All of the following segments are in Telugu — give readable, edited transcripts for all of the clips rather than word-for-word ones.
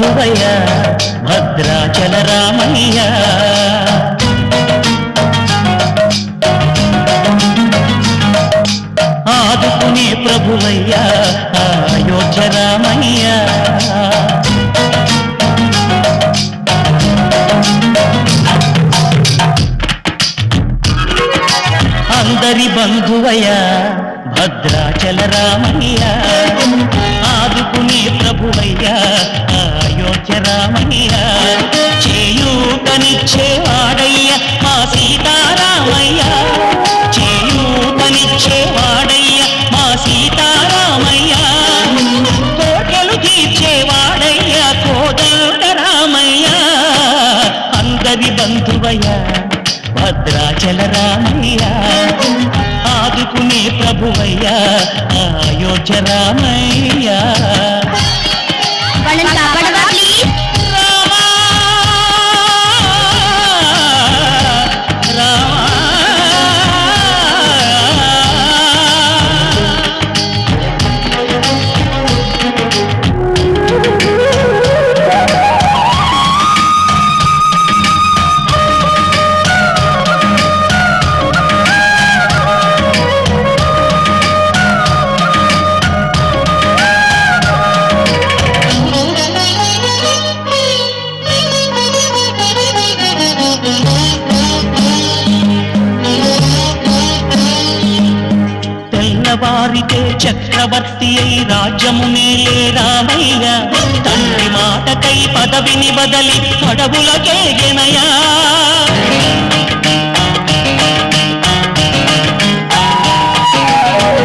బంధువయ్య భద్రాచల రామయ్య. ఆదుకునే ప్రభువయ్య అయోధ్య రామయ్య. అందరి బంధువయ్య భద్రాచల రామయ్య. ఆదుకునే ప్రభువయ్య అయోధ్య రామయ్య. చేయూతనిచ్చేవాడయ్య మా సీతారామయ్య. చేయూతనిచ్చేవాడయ్య మా సీతారామయ్య. కోటలు తీర్చేవాడయ్య కోదండ రామయ్య. అందరి బంధువయ్య భద్రాచల రామయ్య. ఆదుకునే ప్రభువయ్య అయోధ్య రామయ్య. వారితే చక్రవర్తి అయి రాజ్యమునేలే రామయ్య. తండ్రి మాటకై పదవిని బదలి అడవులకేగెనయా.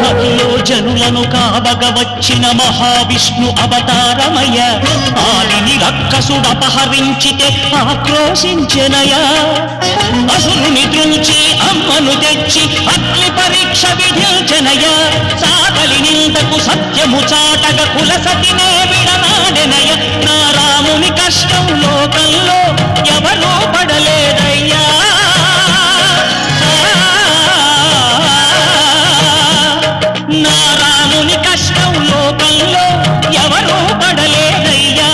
హరిలో జనులను కావగ వచ్చిన మహావిష్ణు అవతారమయ్య. ఆలిని రక్కసుడపహరించితే ఆక్రోశించెనయా. అసురుని దృంచి అమ్మను తెచ్చి అగ్ని పరీక్ష విధించెనయ. సాగలి నిందకు సత్యము చాటగ కులసతినే విడనాడెనయ. నా రాముని కష్టం లోకంలో ఎవరూ పడలేదయ్యా. నా రాముని కష్టం లోకంలో ఎవరూ పడలేదయ్యా.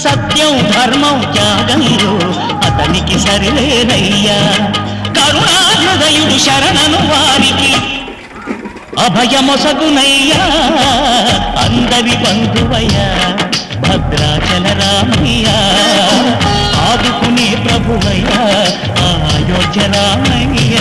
సత్యం ధర్మం త్యాగంలో అతనికి సరిలేదయ్యా. కరుణాహృదయుడు శరణను వారికి అభయమొసగునయ్యా. అందరి బంధువయ్య భద్రాచల రామయ్య. ఆదుకునే ప్రభువయ్య అయోధ్య రామయ్య.